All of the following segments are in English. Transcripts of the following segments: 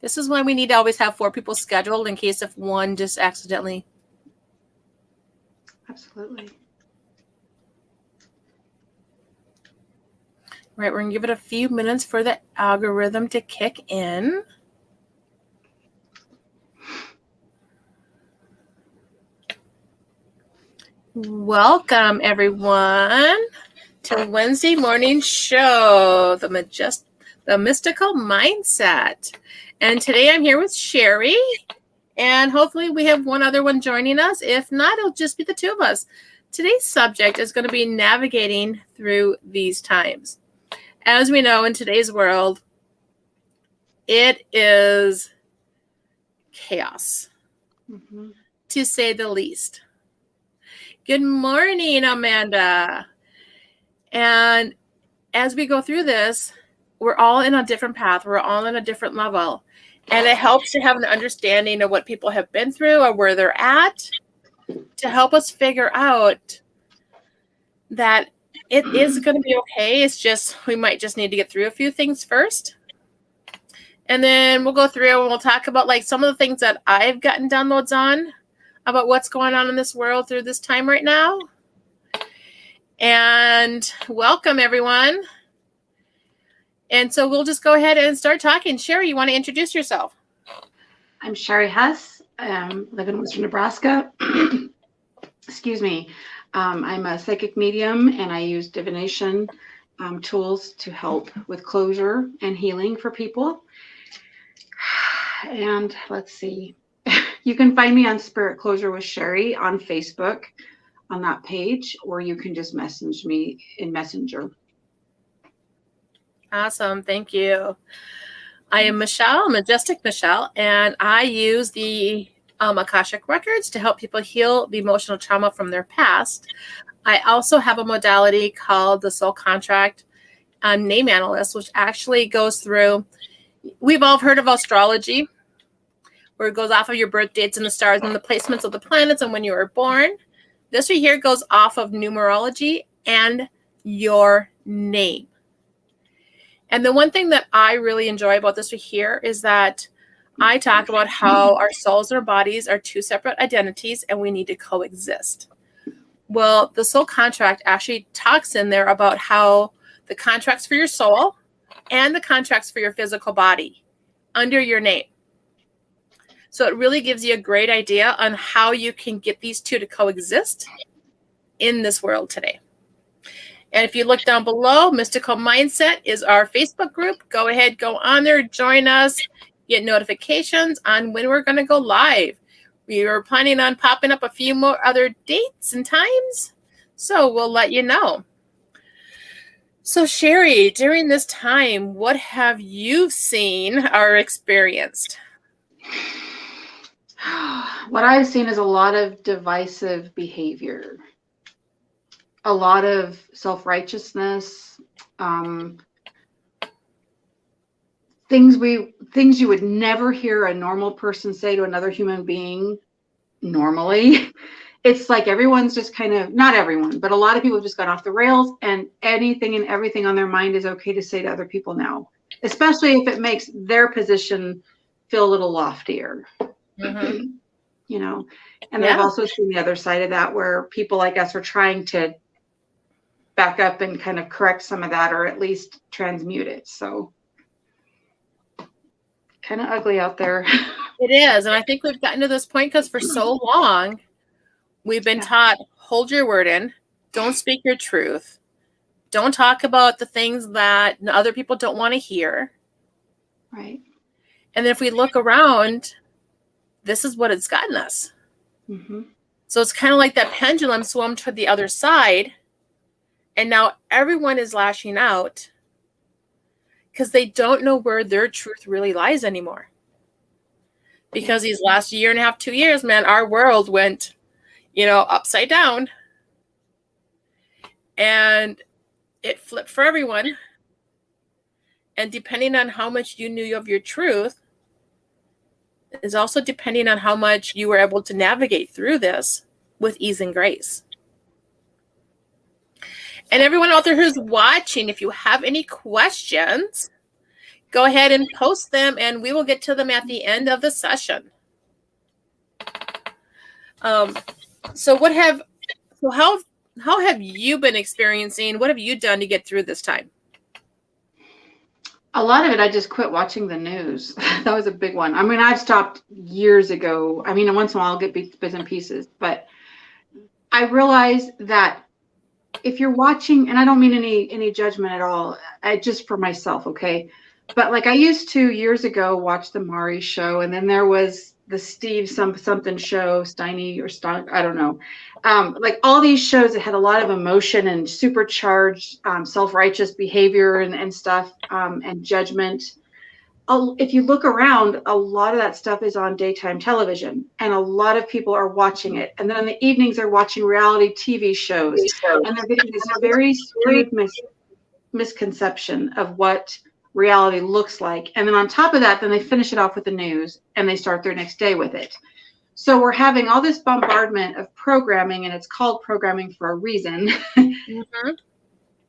This is why we need to always have 4 people scheduled in case if one just accidentally. Absolutely. Right, we're going to give it a few minutes for the algorithm to kick in. Welcome, everyone, to Wednesday morning show, the Mystical Mindset. And today I'm here with Sherry, and hopefully we have one other one joining us. If not, it'll just be the 2 of us. Today's subject is going to be navigating through these times. As we know, in today's world, it is chaos, to say the least. Good morning, Amanda. And as we go through this, we're all in a different path. We're all in a different level. And it helps to have an understanding of what people have been through or where they're at to help us figure out that it is going to be okay. It's just, we might just need to get through a few things first. And then we'll go through and we'll talk about like some of the things that I've gotten downloads on about what's going on in this world through this time right now. And welcome, everyone. And so we'll just go ahead and start talking. Sherry, you want to introduce yourself? I'm Sherry Hess. I live in Western Nebraska. Excuse me. I'm a psychic medium, and I use divination tools to help with closure and healing for people. And let's see. You can find me on Spirit Closure with Sherry on Facebook on that page, or you can just message me in Messenger. Awesome. Thank you. I am Michelle, Majestic Michelle, and I use the Akashic Records to help people heal the emotional trauma from their past. I also have a modality called the Soul Contract Name Analyst, which actually goes through, we've all heard of astrology, where it goes off of your birth dates and the stars and the placements of the planets and when you were born. This right here goes off of numerology and your name. And the one thing that I really enjoy about this right here is that I talk about how our souls and our bodies are 2 separate identities and we need to coexist. Well, the soul contract actually talks in there about how the contracts for your soul and the contracts for your physical body under your name. So it really gives you a great idea on how you can get these 2 to coexist in this world today. And if you look down below, Mystical Mindset is our Facebook group. Go ahead, go on there, join us, get notifications on when we're going to go live. We are planning on popping up a few more other dates and times, so we'll let you know. So Sherry, during this time, what have you seen or experienced? What I've seen is a lot of divisive behavior. A lot of self-righteousness, things you would never hear a normal person say to another human being normally. It's like everyone's just kind of, not everyone, but a lot of people just got off the rails, and anything and everything on their mind is okay to say to other people now, especially if it makes their position feel a little loftier. You know, and I've also seen the other side of that, where people like us are trying to back up and kind of correct some of that, or at least transmute it. So kind of ugly out there. It is. And I think we've gotten to this point because for so long we've been taught, hold your word in, don't speak your truth, don't talk about the things that other people don't want to hear. Right. And then if we look around, this is what it's gotten us. So it's kind of like that pendulum swung to the other side. And now everyone is lashing out because they don't know where their truth really lies anymore. Because these last 1.5 years, 2 years, man, our world went, upside down. And it flipped for everyone. And depending on how much you knew of your truth is also depending on how much you were able to navigate through this with ease and grace. And everyone out there who's watching, if you have any questions, go ahead and post them, and we will get to them at the end of the session. So how have you been experiencing? What have you done to get through this time? A lot of it, I just quit watching the news. That was a big one. I mean, I've stopped years ago. I mean, once in a while I'll get bits and pieces, but I realized that if you're watching, and I don't mean any judgment at all, just for myself, okay? But like I used to years ago watch the Maury show, and then there was the Steve something show, Steiny or Stein, I don't know. Like all these shows that had a lot of emotion and supercharged self-righteous behavior and stuff, and judgment. If you look around, a lot of that stuff is on daytime television, and a lot of people are watching it. And then in the evenings, they're watching reality TV shows, and they're getting this very skewed misconception of what reality looks like. And then on top of that, then they finish it off with the news, and they start their next day with it. So we're having all this bombardment of programming, and it's called programming for a reason. Mm-hmm.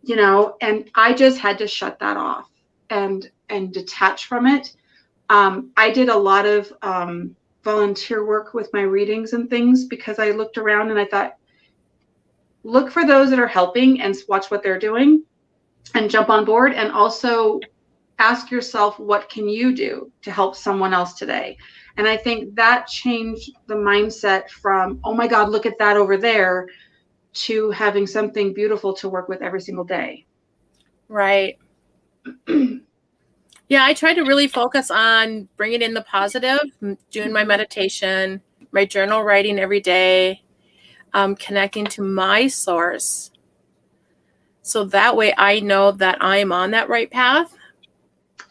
You know, and I just had to shut that off and detach from it. I did a lot of volunteer work with my readings and things, because I looked around and I thought, look for those that are helping and watch what they're doing and jump on board, and also ask yourself, what can you do to help someone else today? And I think that changed the mindset from, oh my God, look at that over there, to having something beautiful to work with every single day. Right. Yeah, I try to really focus on bringing in the positive, doing my meditation, my journal writing every day, connecting to my source. So that way I know that I'm on that right path.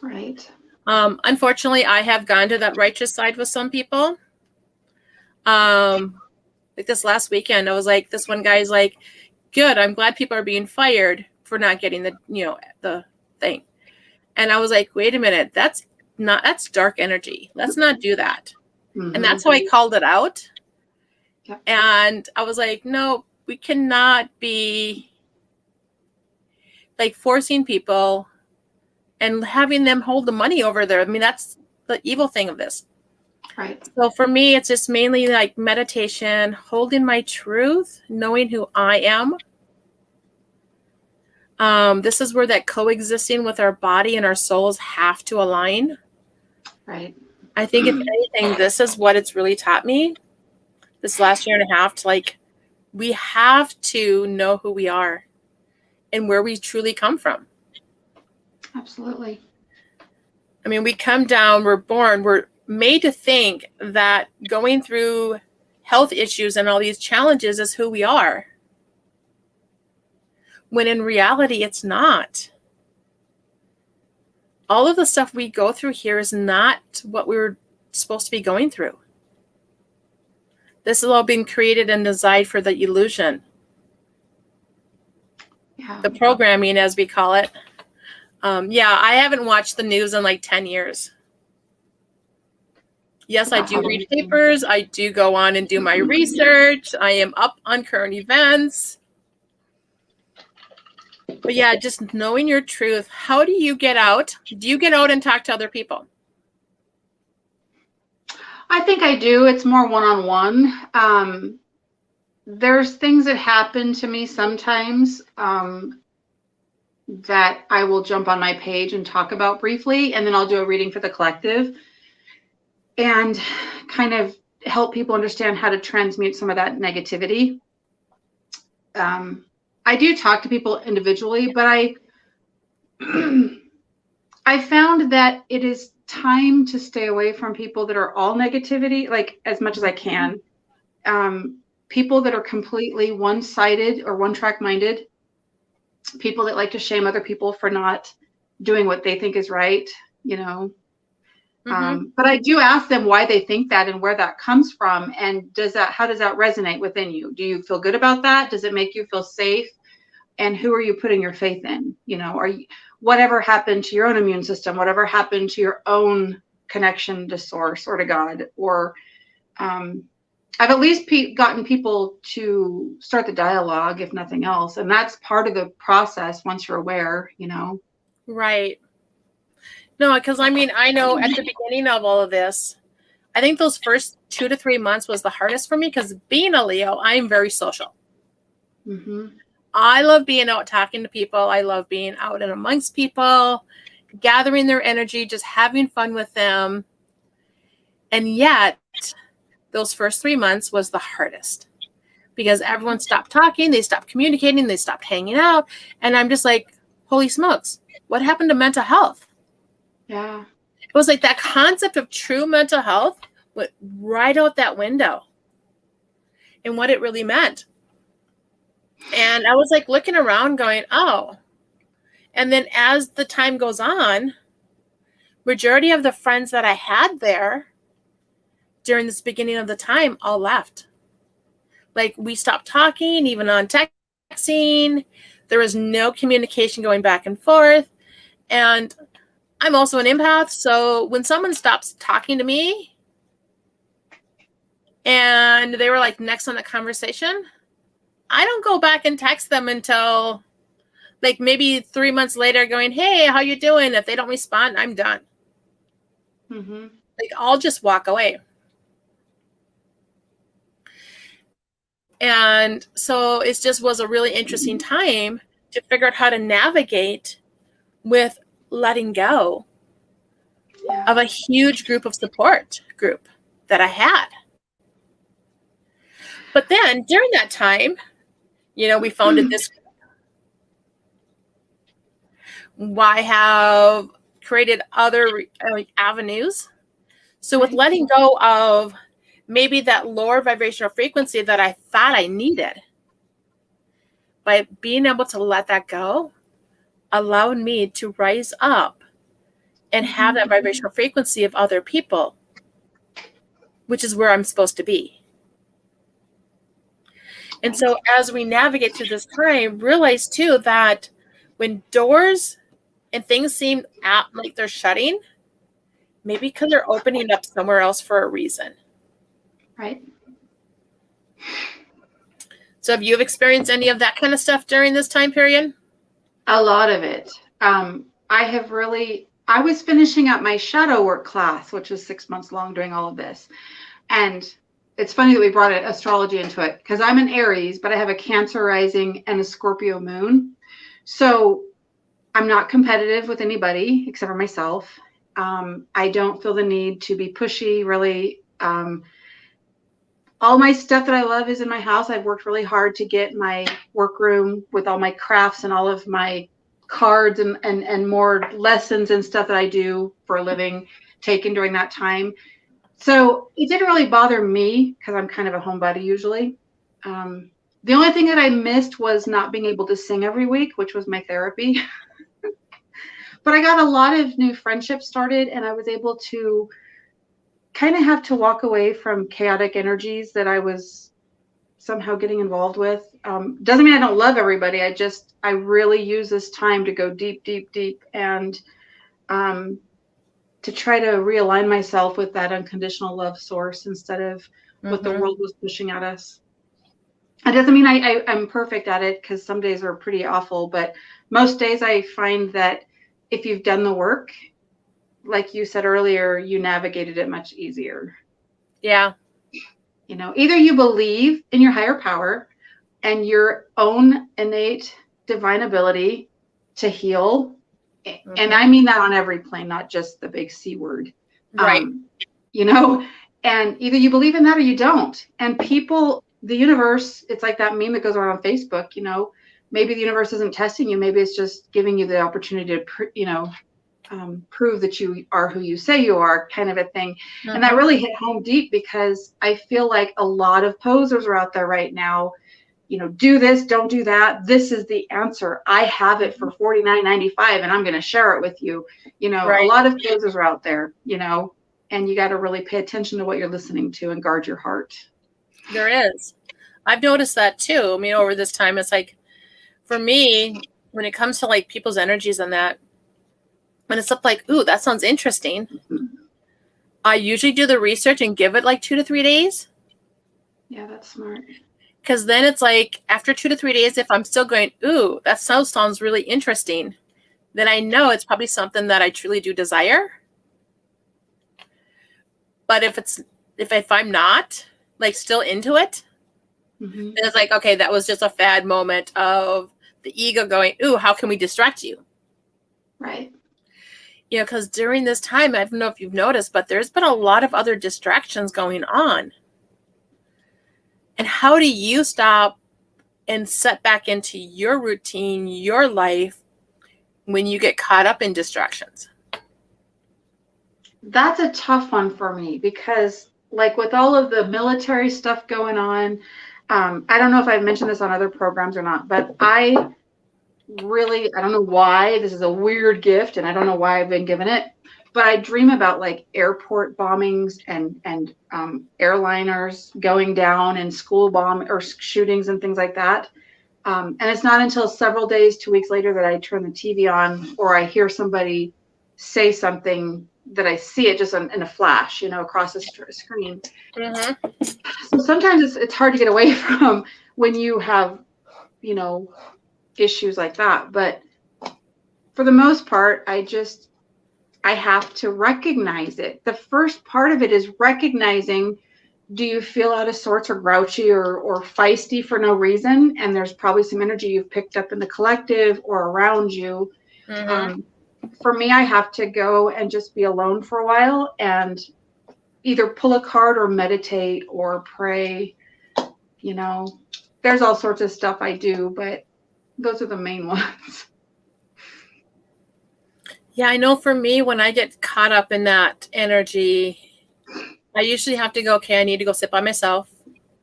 Right. Unfortunately, I have gone to that righteous side with some people. Like this last weekend, I was like, this one guy's like, good, I'm glad people are being fired for not getting the thing. And I was like, wait a minute, that's dark energy. Let's not do that. Mm-hmm. And that's how I called it out. Yep. And I was like, no, we cannot be like forcing people and having them hold the money over there. I mean, that's the evil thing of this. Right. So for me, it's just mainly like meditation, holding my truth, knowing who I am. This is where that coexisting with our body and our souls have to align. Right. I think if anything, this is what it's really taught me this last year and a half, to like, we have to know who we are and where we truly come from. Absolutely. I mean, we come down, we're born, we're made to think that going through health issues and all these challenges is who we are. When in reality, it's not. All of the stuff we go through here is not what we were supposed to be going through. This has all been created and designed for the illusion. Yeah. The programming, as we call it. I haven't watched the news in like 10 years. Yes, I do read papers. I do go on and do my research. I am up on current events. But yeah, just knowing your truth. How do you get out? Do you get out and talk to other people? I think I do. It's more one-on-one. There's things that happen to me sometimes that I will jump on my page and talk about briefly, and then I'll do a reading for the collective and kind of help people understand how to transmute some of that negativity. I do talk to people individually, but I found that it is time to stay away from people that are all negativity, like as much as I can. People that are completely one-sided or one-track minded, people that like to shame other people for not doing what they think is right, you know. Mm-hmm. But I do ask them why they think that and where that comes from, and how does that resonate within you? Do you feel good about that? Does it make you feel safe? And who are you putting your faith in? You know, whatever happened to your own immune system, whatever happened to your own connection to source or to God, or I've at least gotten people to start the dialogue, if nothing else. And that's part of the process once you're aware, you know. Right. No, because I mean, I know at the beginning of all of this, I think those first 2 to 3 months was the hardest for me because being a Leo, I'm very social. Mm-hmm. I love being out talking to people. I love being out and amongst people, gathering their energy, just having fun with them. And yet, those first 3 months was the hardest because everyone stopped talking, they stopped communicating, they stopped hanging out. And I'm just like, holy smokes, what happened to mental health? Yeah. It was like that concept of true mental health went right out that window and what it really meant. And I was like looking around going, oh. And then as the time goes on, majority of the friends that I had there during this beginning of the time all left. Like we stopped talking, even on texting. There was no communication going back and forth. And I'm also an empath. So when someone stops talking to me and they were like next on the conversation, I don't go back and text them until like maybe 3 months later going, hey, how you doing? If they don't respond, I'm done. Mm-hmm. Like I'll just walk away. And so it just was a really interesting time to figure out how to navigate with letting go of a huge group of support group that I had. But then during that time, we founded this. I have created other avenues. So with letting go of maybe that lower vibrational frequency that I thought I needed, by being able to let that go, allowed me to rise up and have that vibrational frequency of other people, which is where I'm supposed to be. And so as we navigate through this time, realize too that when doors and things seem like they're shutting, maybe because they're opening up somewhere else for a reason. Right. So have you experienced any of that kind of stuff during this time period? A lot of it. I was finishing up my shadow work class, which was 6 months long during all of this. And it's funny that we brought astrology into it because I'm an Aries, but I have a Cancer rising and a Scorpio moon. So I'm not competitive with anybody except for myself. I don't feel the need to be pushy, really. All my stuff that I love is in my house. I've worked really hard to get my workroom with all my crafts and all of my cards and more lessons and stuff that I do for a living taken during that time. So it didn't really bother me because I'm kind of a homebody usually. The only thing that I missed was not being able to sing every week, which was my therapy. But I got a lot of new friendships started, and I was able to kind of have to walk away from chaotic energies that I was somehow getting involved with. Doesn't mean I don't love everybody. I really use this time to go deep, deep, deep, and to try to realign myself with that unconditional love source instead of what the world was pushing at us. It doesn't mean I'm perfect at it, because some days are pretty awful, but most days I find that if you've done the work, like you said earlier, you navigated it much easier. Yeah. Either you believe in your higher power and your own innate divine ability to heal. And I mean that on every plane, not just the big C word. Right. And either you believe in that or you don't. And people, the universe, it's like that meme that goes around on Facebook, maybe the universe isn't testing you. Maybe it's just giving you the opportunity to, prove that you are who you say you are, kind of a thing. And that really hit home deep, because I feel like a lot of posers are out there right now, do this, don't do that. This is the answer. I have it for $49.95 and I'm going to share it with you. Right. A lot of posers are out there, and you got to really pay attention to what you're listening to and guard your heart. There is. I've noticed that too. I mean, over this time, it's like, for me, when it comes to like people's energies and that, when it's up like, ooh, that sounds interesting, I usually do the research and give it like 2 to 3 days. Yeah, that's smart. Because then it's like after 2 to 3 days, if I'm still going, ooh, that sounds really interesting, then I know it's probably something that I truly do desire. But if I'm not like still into it, then it's like, okay, that was just a fad moment of the ego going, ooh, how can we distract you? Right. You know, because during this time, I don't know if you've noticed, but there's been a lot of other distractions going on. And how do you stop and set back into your routine, your life, when you get caught up in distractions? That's a tough one for me because, like, with all of the military stuff going on, I don't know if I've mentioned this on other programs or not, but I don't know why this is a weird gift and I don't know why I've been given it, but I dream about like airport bombings and airliners going down and school bomb or shootings and things like that. And it's not until several days, 2 weeks later that I turn the TV on or I hear somebody say something that I see it just in a flash, across the screen. Mm-hmm. So sometimes it's hard to get away from when you have, issues like that. But for the most part, I have to recognize it. The first part of it is recognizing, do you feel out of sorts or grouchy or feisty for no reason? And there's probably some energy you've picked up in the collective or around you. Mm-hmm. For me, I have to go and just be alone for a while and either pull a card or meditate or pray. There's all sorts of stuff I do, but those are the main ones. Yeah, I know for me, when I get caught up in that energy, I usually have to go, okay, I need to go sit by myself.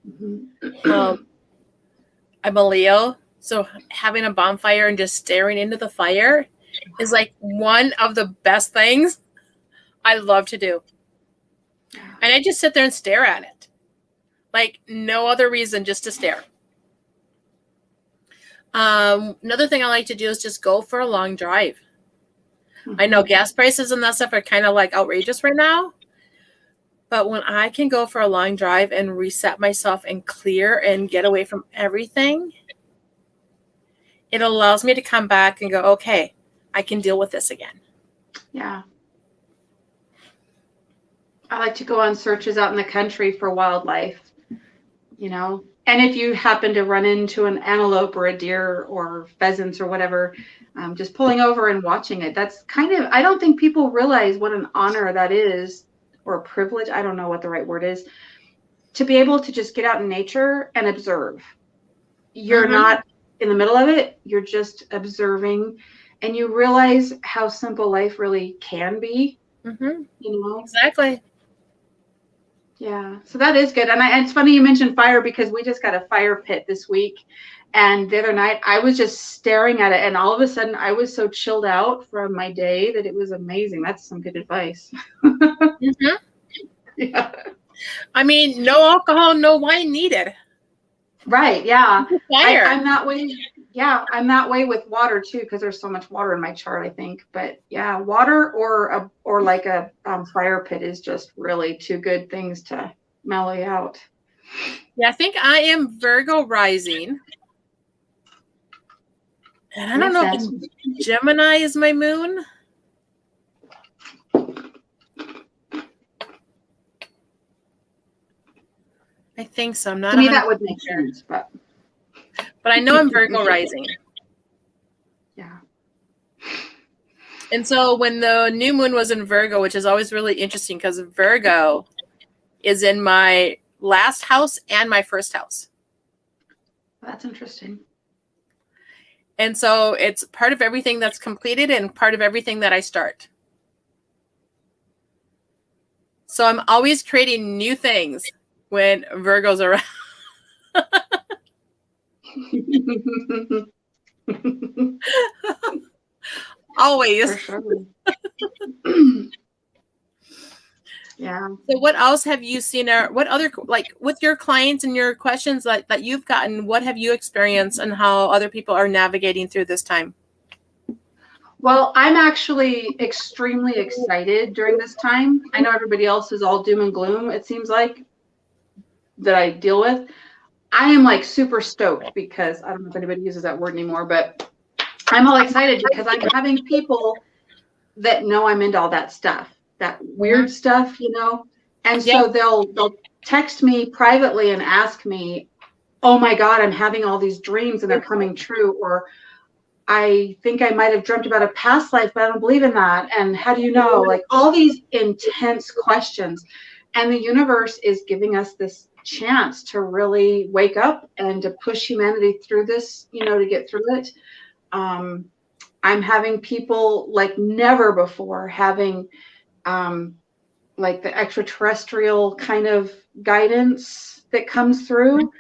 Mm-hmm. I'm a Leo, so having a bonfire and just staring into the fire is like one of the best things I love to do. And I just sit there and stare at it. Like no other reason, just to stare. Another thing I like to do is just go for a long drive. Mm-hmm. I know gas prices and that stuff are kind of like outrageous right now. But when I can go for a long drive and reset myself and clear and get away from everything, it allows me to come back and go, okay, I can deal with this again. Yeah. I like to go on searches out in the country for wildlife, and if you happen to run into an antelope or a deer or pheasants or whatever, just pulling over and watching it. That's I don't think people realize what an honor that is, or a privilege. I don't know what the right word is, to be able to just get out in nature and observe. You're mm-hmm. not in the middle of it. You're just observing, and you realize how simple life really can be. Mm-hmm. Exactly. Yeah, so that is good. And it's funny you mentioned fire because we just got a fire pit this week. And the other night I was just staring at it. And all of a sudden I was so chilled out from my day that it was amazing. That's some good advice. Mm-hmm. Yeah. I mean, no alcohol, no wine needed. Right. Yeah. Fire. I'm that way. Yeah. I'm that way with water too, because there's so much water in my chart, I think. But yeah, water or like a fire pit is just really two good things to mellow you out. Yeah, I think I am Virgo rising. And I don't know if Gemini is my moon. I think so. I'm not. To me, that would make sense, but I know I'm Virgo rising. Yeah. And so when the new moon was in Virgo, which is always really interesting because Virgo is in my last house and my first house. That's interesting. And so it's part of everything that's completed and part of everything that I start. So I'm always creating new things when Virgo's around. Always. For sure. Yeah. So what else have you seen, or what other, like with your clients and your questions that you've gotten, what have you experienced and how other people are navigating through this time? Well, I'm actually extremely excited during this time. I know everybody else is all doom and gloom, it seems like, that I deal with. I am like super stoked because I don't know if anybody uses that word anymore, but I'm all excited because I'm having people that know I'm into all that stuff, that weird stuff, you know. And so they'll text me privately and ask me, "Oh my God, I'm having all these dreams and they're coming true," or "I think I might have dreamt about a past life, but I don't believe in that. And how do you know?" Like all these intense questions. And the universe is giving us this chance to really wake up and to push humanity through this, you know, to get through it. I'm having people like never before having like the extraterrestrial kind of guidance that comes through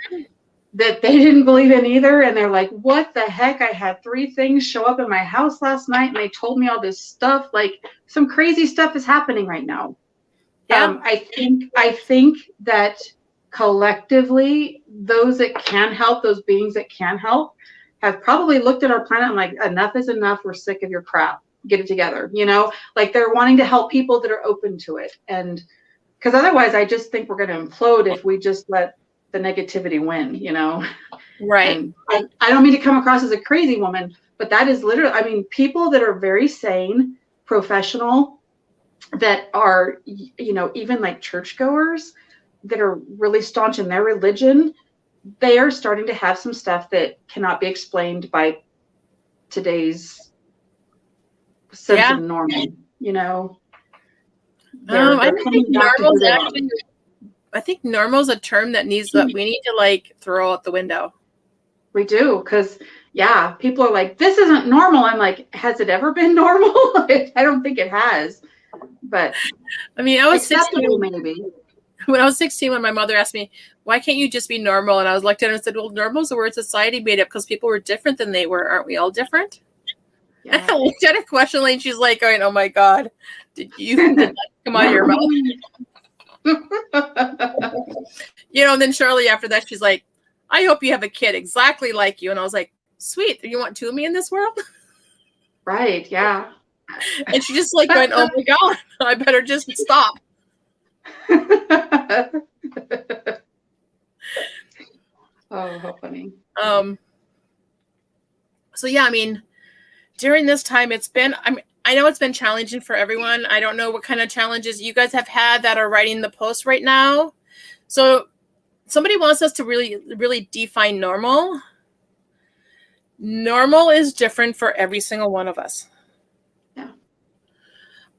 that they didn't believe in either. And they're like, "What the heck? I had 3 things show up in my house last night and they told me all this stuff." Like some crazy stuff is happening right now. Yeah. I think that collectively, those that can help, those beings that can help, have probably looked at our planet and like, enough is enough. We're sick of your crap. Get it together. You know, like they're wanting to help people that are open to it. And because otherwise, I just think we're going to implode if we just let the negativity win, you know? Right. And I don't mean to come across as a crazy woman, but that is literally, I mean, people that are very sane, professional, that are, you know, even like churchgoers that are really staunch in their religion, they are starting to have some stuff that cannot be explained by today's sense of normal, you know? I think normal is a term that we need to like throw out the window. We do, because people are like, "This isn't normal." I'm like, has it ever been normal? I don't think it has. But I mean, I was 16 maybe. When I was 16, when my mother asked me, "Why can't you just be normal?" And I was looked at her and said, "Well, normal is a word society made up because people were different than they were. Aren't we all different?" Yeah. And I looked at her questioningly, and she's like, going, "Oh my God, did that come out of your mouth?" You know, and then shortly after that, she's like, "I hope you have a kid exactly like you." And I was like, "Sweet, you want 2 of me in this world?" Right, yeah. And she just like going, "Oh my God, I better just stop." Oh, how funny. So yeah, I mean, during this time, I know it's been challenging for everyone. I don't know what kind of challenges you guys have had that are writing the post right now. So somebody wants us to really, really define normal. Normal is different for every single one of us. Yeah.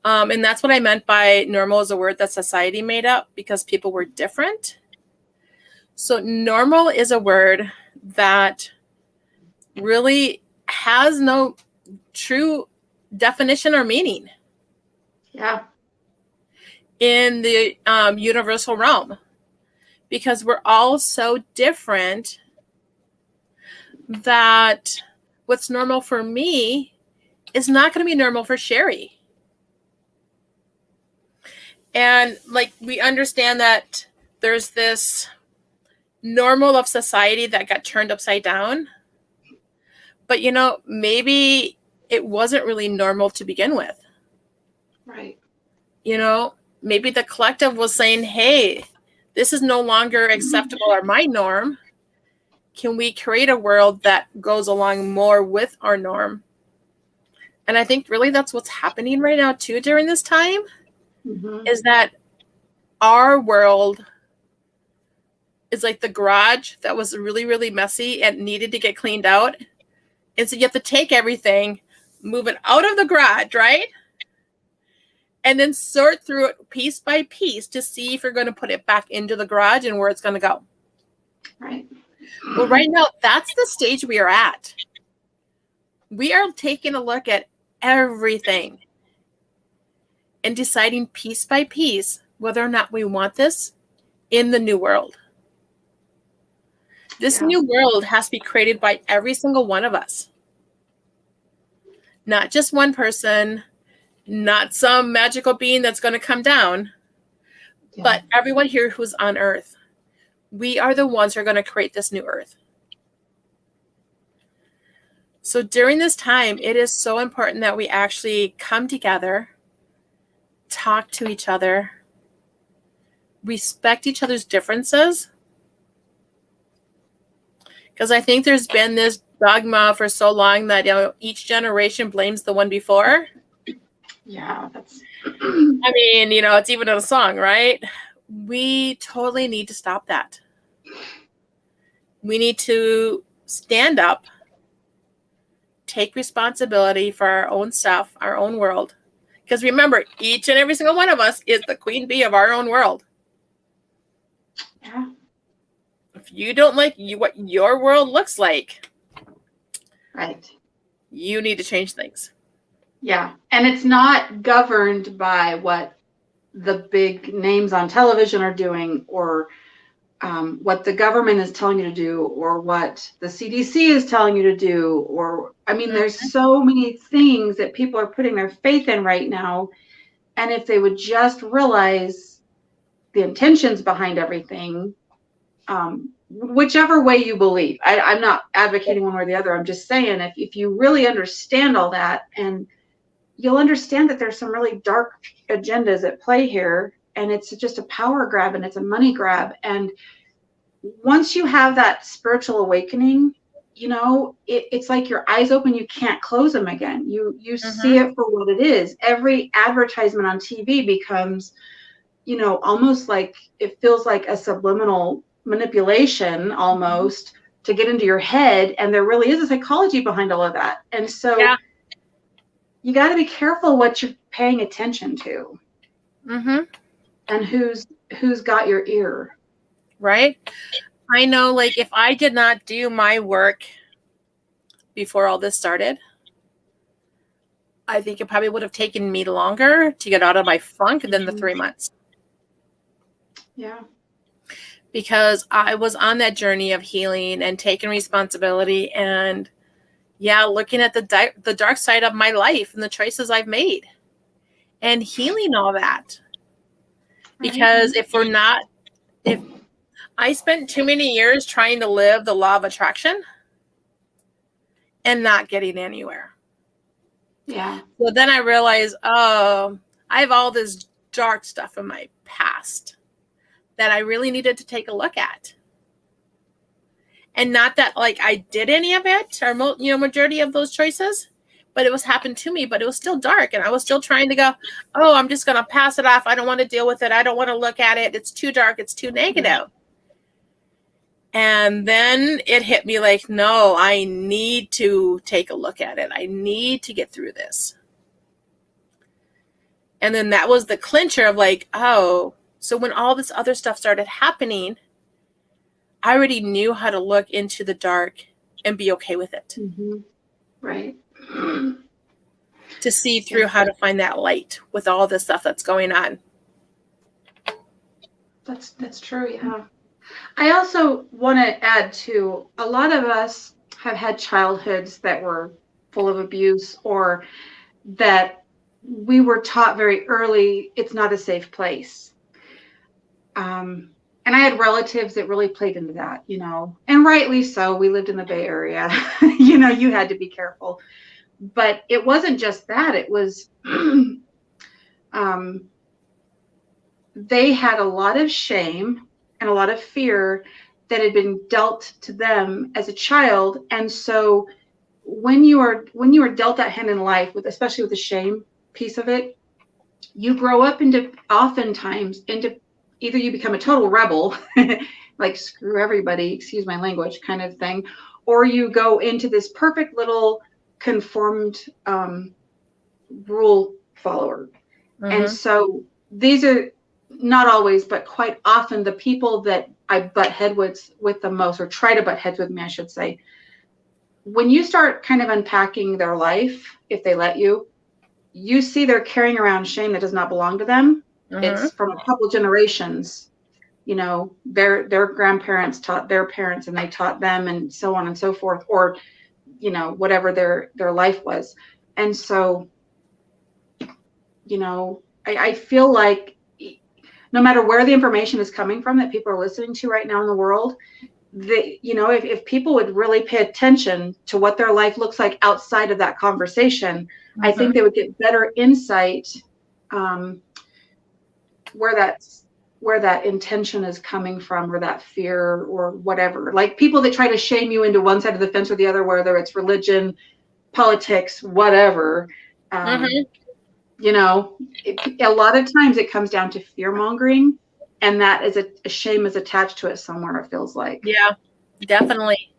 And that's what I meant by normal is a word that society made up because people were different. So normal is a word that really has no true definition or meaning. Yeah. In the universal realm, because we're all so different that what's normal for me is not going to be normal for Sherry. And like we understand that there's this normal of society that got turned upside down. But, you know, maybe it wasn't really normal to begin with. Right. You know, maybe the collective was saying, "Hey, this is no longer acceptable or my norm. Can we create a world that goes along more with our norm?" And I think really that's what's happening right now too during this time, is that our world is like the garage that was really, really messy and needed to get cleaned out. And so you have to take everything, move it out of the garage, right? And then sort through it piece by piece to see if you're going to put it back into the garage and where it's going to go. Right. Well, right now, that's the stage we are at. We are taking a look at everything and deciding piece by piece whether or not we want this in the new world. This new world has to be created by every single one of us. Not just one person, not some magical being that's going to come down, but everyone here who's on Earth. We are the ones who are going to create this new Earth. So during this time, it is so important that we actually come together, talk to each other, respect each other's differences. Because I think there's been this dogma for so long that, you know, each generation blames the one before. Yeah, that's. I mean, you know, it's even in a song, right? We totally need to stop that. We need to stand up, take responsibility for our own stuff, our own world. Because remember, each and every single one of us is the queen bee of our own world. Yeah. If you don't like what your world looks like, Right. you need to change things. Yeah. And it's not governed by what the big names on television are doing, or what the government is telling you to do, or what the CDC is telling you to do, or, I mean, there's so many things that people are putting their faith in right now. And if they would just realize the intentions behind everything, whichever way you believe, I'm not advocating one or the other. I'm just saying, if you really understand all that, and you'll understand that there's some really dark agendas at play here, and it's just a power grab and it's a money grab. And once you have that spiritual awakening, you know, it's like your eyes open, you can't close them again. You see it for what it is. Every advertisement on TV becomes, you know, almost like, it feels like a subliminal manipulation almost to get into your head. And there really is a psychology behind all of that. And so you got to be careful what you're paying attention to, and who's got your ear. Right? I know, like, if I did not do my work before all this started, I think it probably would have taken me longer to get out of my funk than the 3 months. Yeah. Because I was on that journey of healing and taking responsibility and, looking at the dark side of my life and the choices I've made and healing all that. Because if I spent too many years trying to live the law of attraction and not getting anywhere. Yeah. So then I realized, I have all this dark stuff in my past that I really needed to take a look at. And not that, like, I did any of it or, majority of those choices, but it was happened to me, but it was still dark. And I was still trying to go, I'm just going to pass it off. I don't want to deal with it. I don't want to look at it. It's too dark. It's too negative. And then it hit me like, no, I need to take a look at it. I need to get through this. And then that was the clincher of like, so when all this other stuff started happening, I already knew how to look into the dark and be okay with it. Right. To see through how to find that light with all this stuff that's going on. That's true. Yeah. I also want to add to, a lot of us have had childhoods that were full of abuse, or that we were taught very early it's not a safe place. And I had relatives that really played into that, you know, and rightly so. We lived in the Bay Area, you know, you had to be careful. But it wasn't just that. It was, they had a lot of shame and a lot of fear that had been dealt to them as a child. And so when you are dealt that hand in life, especially with the shame piece of it, you grow up oftentimes into either you become a total rebel, like screw everybody, excuse my language kind of thing, or you go into this perfect little conformed rule follower. And so these are not always, but quite often the people that I butt heads with the most, or try to butt heads with me, I should say. When you start kind of unpacking their life, if they let you, you see they're carrying around shame that does not belong to them. It's from a couple generations, you know, their grandparents taught their parents and they taught them, and so on and so forth, or, you know, whatever their life was. And so, you know, I feel like no matter where the information is coming from that people are listening to right now in the world, you know, if people would really pay attention to what their life looks like outside of that conversation, I think they would get better insight where that's where that intention is coming from, or that fear or whatever. Like people that try to shame you into one side of the fence or the other, whether it's religion, politics, whatever. You know, a lot of times it comes down to fear mongering, and that is a shame is attached to it somewhere, it feels like. Yeah, definitely.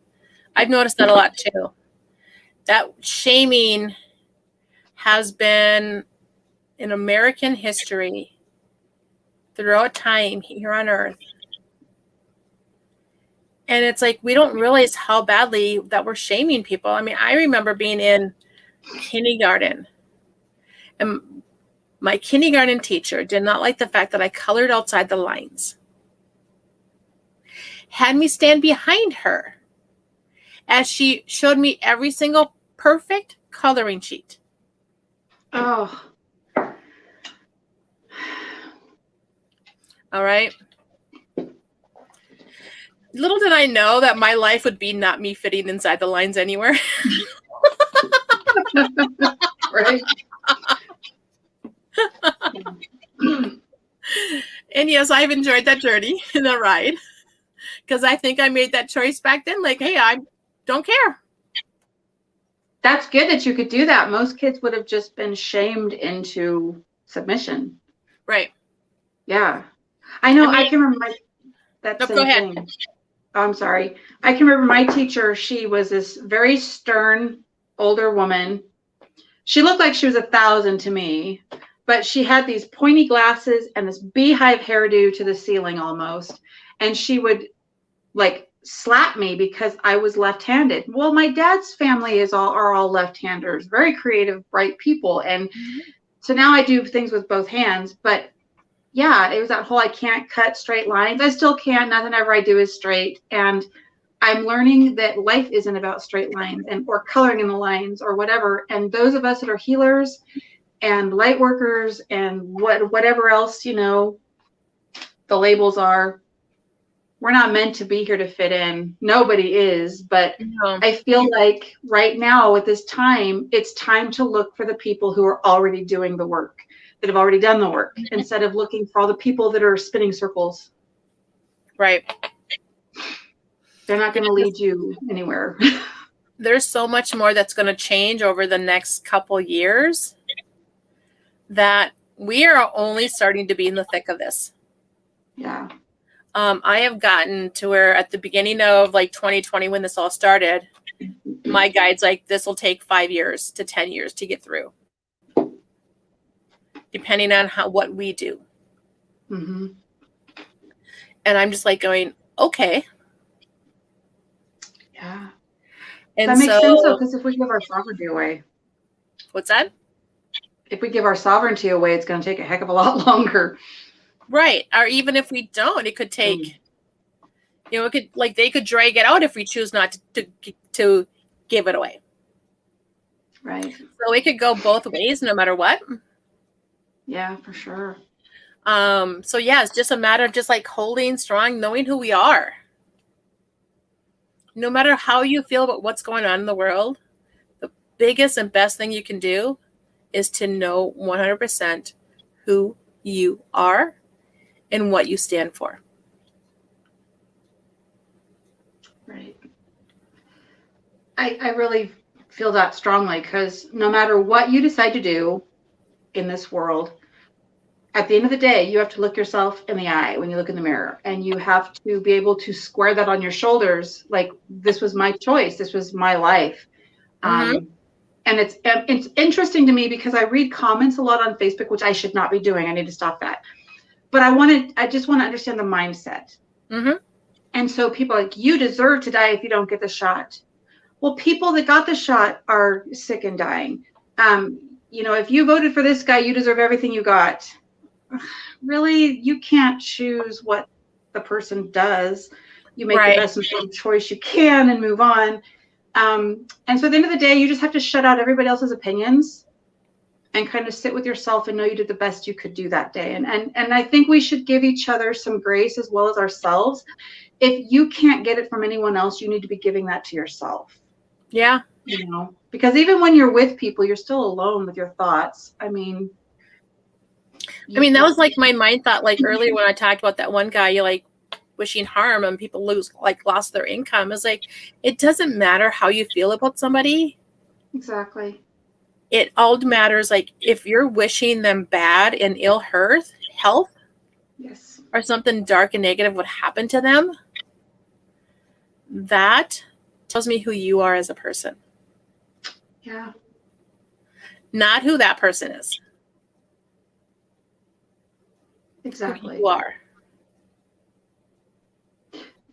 I've noticed that a lot too. That shaming has been in American history throughout time here on earth. And it's like, we don't realize how badly that we're shaming people. I mean, I remember being in kindergarten, and my kindergarten teacher did not like the fact that I colored outside the lines. Had me stand behind her as she showed me every single perfect coloring sheet. Oh. All right. Little did I know that my life would be not me fitting inside the lines anywhere. Right. And yes, I've enjoyed that journey and that ride, because I think I made that choice back then. Like, hey, I don't care. That's good that you could do that. Most kids would have just been shamed into submission. Right. Yeah. I know. I can remember that same go ahead. thing. Oh, I'm sorry. I can remember my teacher. She was this very stern older woman. She looked like she was 1,000 to me, but she had these pointy glasses and this beehive hairdo to the ceiling almost. And she would like slap me because I was left-handed. Well, my dad's family are all left-handers, very creative, bright people. And so now I do things with both hands, but yeah, it was that whole, I can't cut straight lines. I still can't. Nothing ever I do is straight. And I'm learning that life isn't about straight lines or coloring in the lines or whatever. And those of us that are healers and light workers and whatever else, you know, the labels are, we're not meant to be here to fit in. Nobody is. But No. I feel like right now at this time, it's time to look for the people who are already doing the work, that have already done the work, instead of looking for all the people that are spinning circles. Right. They're not going to lead you anywhere. There's so much more that's going to change over the next couple years that we are only starting to be in the thick of this. Yeah. I have gotten to where at the beginning of like 2020, when this all started, my guide's like, this will take 5 years to 10 years to get through, depending on what we do. Mm-hmm. And I'm just like going, okay. Yeah. And that makes sense though, because if we give our sovereignty away. What's that? If we give our sovereignty away, it's going to take a heck of a lot longer. Right. Or even if we don't, it could take, you know, it could, like, they could drag it out if we choose not to give it away. Right. So it could go both ways no matter what. Yeah, for sure. So yeah, it's just a matter of just like holding strong, knowing who we are. No matter how you feel about what's going on in the world, the biggest and best thing you can do is to know 100% who you are and what you stand for. Right. I really feel that strongly, because no matter what you decide to do in this world, at the end of the day, you have to look yourself in the eye when you look in the mirror, and you have to be able to square that on your shoulders. Like, this was my choice. This was my life. And it's interesting to me because I read comments a lot on Facebook, which I should not be doing. I need to stop that. But I just want to understand the mindset. Mm-hmm. And so people are like, you deserve to die if you don't get the shot. Well, people that got the shot are sick and dying. You know, if you voted for this guy, you deserve everything you got. Really, you can't choose what the person does. You make the best informed choice you can and move on. And so at the end of the day, you just have to shut out everybody else's opinions and kind of sit with yourself and know you did the best you could do that day. And I think we should give each other some grace as well as ourselves. If you can't get it from anyone else, you need to be giving that to yourself. Yeah. You know, because even when you're with people, you're still alone with your thoughts. I mean, I mean, that was like my mind thought, like earlier when I talked about that one guy, you like wishing harm and people lost their income. It's like, it doesn't matter how you feel about somebody. Exactly. It all matters, like, if you're wishing them bad and ill health, Yes, or something dark and negative would happen to them, that tells me who you are as a person. Yeah. Not who that person is. Exactly. Who you are.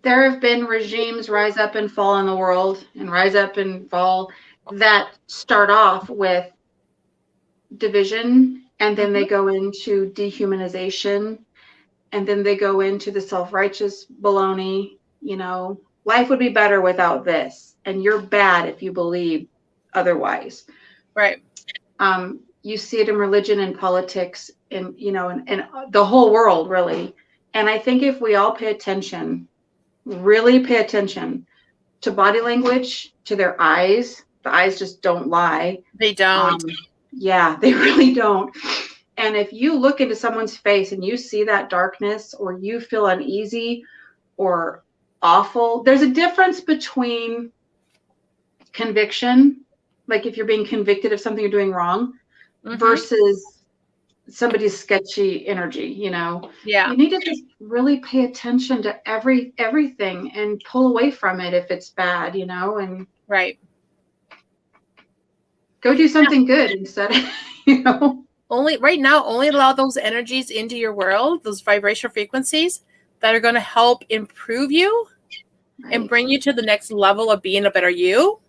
There have been regimes rise up and fall in the world, and rise up and fall, that start off with division, and then they go into dehumanization, and then they go into the self-righteous baloney. Life would be better without this, and you're bad if you believe otherwise. Right. You see it in religion and politics, and the whole world, really. And I think if we all pay attention, really pay attention to body language, to their eyes, the eyes just don't lie. They don't. Yeah, they really don't. And if you look into someone's face and you see that darkness, or you feel uneasy or awful, there's a difference between conviction, like if you're being convicted of something you're doing wrong, versus somebody's sketchy energy. Yeah. You need to just really pay attention to everything and pull away from it if it's bad, and right. go do something good instead. Only allow those energies into your world, those vibrational frequencies that are going to help improve you, right, and bring you to the next level of being a better you,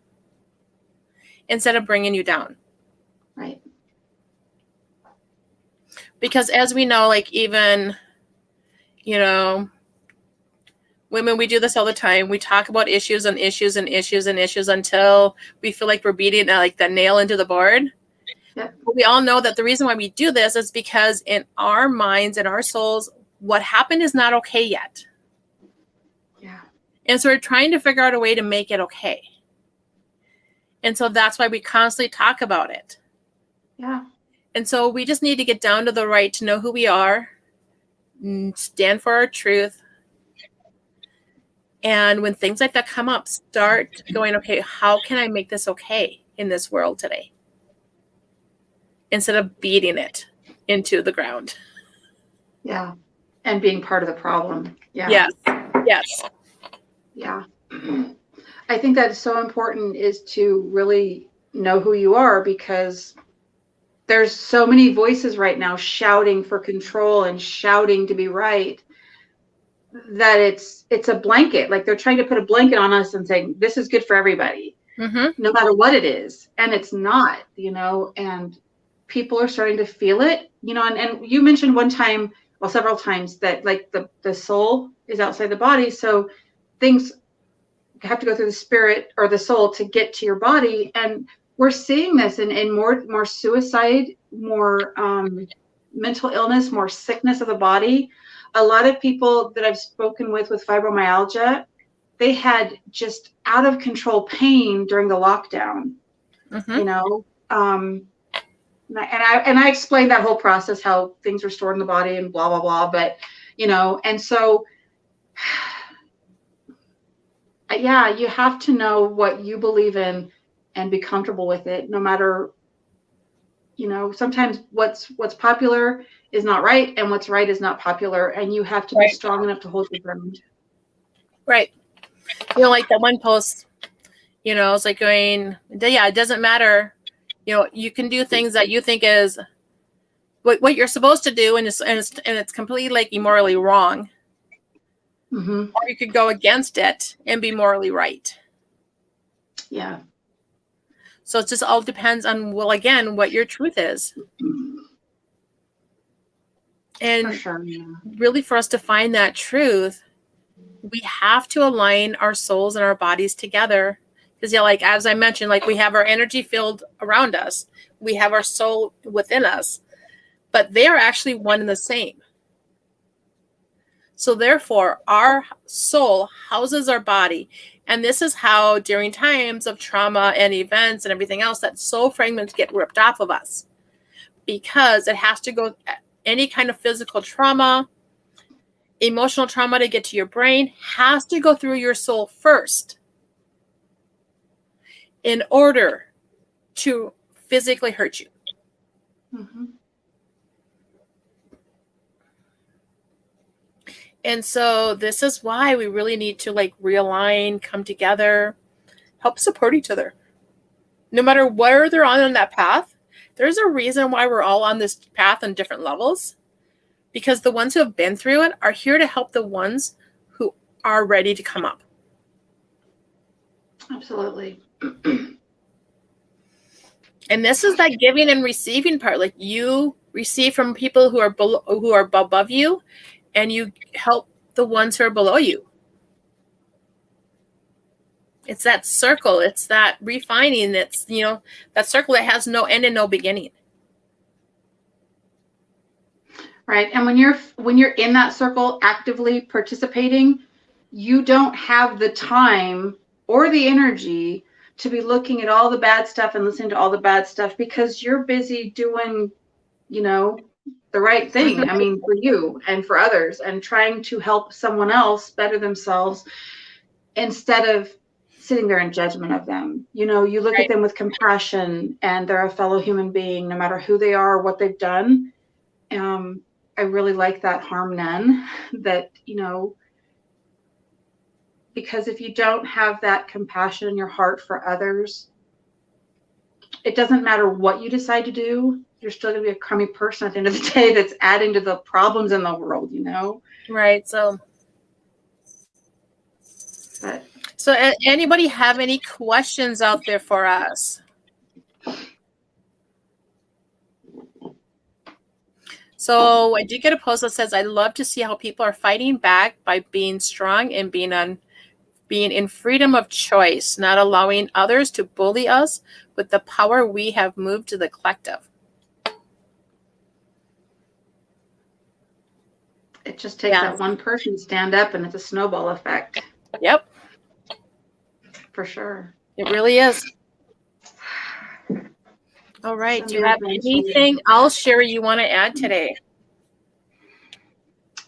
instead of bringing you down. Right. Because as we know, like, even, women, we do this all the time. We talk about issues and issues and issues and issues until we feel like we're beating like the nail into the board. Yep. But we all know that the reason why we do this is because in our minds and our souls, what happened is not okay yet. Yeah. And so we're trying to figure out a way to make it okay. And so that's why we constantly talk about it. Yeah. And so we just need to get down to the right to know who we are, stand for our truth. And when things like that come up, start going, okay, how can I make this okay in this world today? Instead of beating it into the ground. Yeah. And being part of the problem. Yeah. Yes. Yes. Yeah. I think that's so important, is to really know who you are, because there's so many voices right now shouting for control and shouting to be right, that it's a blanket. Like they're trying to put a blanket on us and saying, this is good for everybody, no matter what it is. And it's not, and people are starting to feel it, and you mentioned one time, well, several times, that like the soul is outside the body. So things have to go through the spirit or the soul to get to your body. And we're seeing this in more suicide, more mental illness, more sickness of the body. A lot of people that I've spoken with fibromyalgia, they had just out of control pain during the lockdown. And I explained that whole process, how things were stored in the body and blah, blah, blah. But, and so, yeah, you have to know what you believe in and be comfortable with it, no matter, sometimes what's popular is not right, and what's right is not popular, and you have to be strong enough to hold your ground. Right. Like that one post, it's like going, yeah, it doesn't matter. You can do things that you think is what you're supposed to do, and it's completely like immorally wrong. Or you could go against it and be morally right. Yeah. So it just all depends on, well, again, what your truth is. And for sure, yeah. Really, for us to find that truth, we have to align our souls and our bodies together. Because, like, as I mentioned, like, we have our energy field around us. We have our soul within us. But they are actually one and the same. So therefore, our soul houses our body. And this is how, during times of trauma and events and everything else, that soul fragments get ripped off of us. Because it has to go any kind of physical trauma, emotional trauma to get to your brain has to go through your soul first in order to physically hurt you. Mm-hmm. And so this is why we really need to like realign, come together, help support each other. No matter where they're on that path, there's a reason why we're all on this path on different levels. Because the ones who have been through it are here to help the ones who are ready to come up. Absolutely. And this is that giving and receiving part. Like you receive from people who are below, who are above you, and you help the ones who are below you. It's that circle. It's that refining. It's, you know, that circle that has no end and no beginning. Right. And when you're in that circle actively participating, you don't have the time or the energy to be looking at all the bad stuff and listening to all the bad stuff because you're busy doing, you know, the right thing. I mean, for you and for others, and trying to help someone else better themselves instead of sitting there in judgment of them. You know, you look at them with compassion and they're a fellow human being, no matter who they are or what they've done. I really like that harm none, that, you know, because if you don't have that compassion in your heart for others, it doesn't matter what you decide to do. You're still going to be a crummy person at the end of the day that's adding to the problems in the world, you know? Right. So anybody have any questions out there for us? So I did get a post that says, I love to see how people are fighting back by being strong and being in freedom of choice, not allowing others to bully us with the power we have moved to the collective. It just takes that one person to stand up and it's a snowball effect. Yep. For sure. It really is. All right. Do you have anything else, Sherry, you want to add today?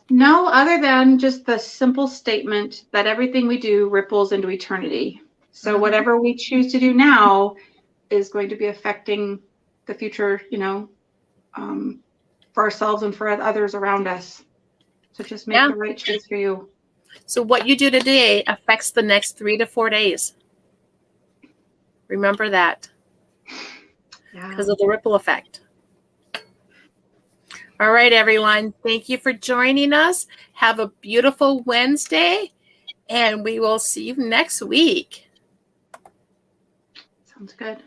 No, other than just the simple statement that everything we do ripples into eternity. So whatever we choose to do now is going to be affecting the future, you know, for ourselves and for others around us. So just make the right choice for you. So what you do today affects the next 3 to 4 days. Remember that. Because of the ripple effect. All right, everyone. Thank you for joining us. Have a beautiful Wednesday, and we will see you next week. Sounds good.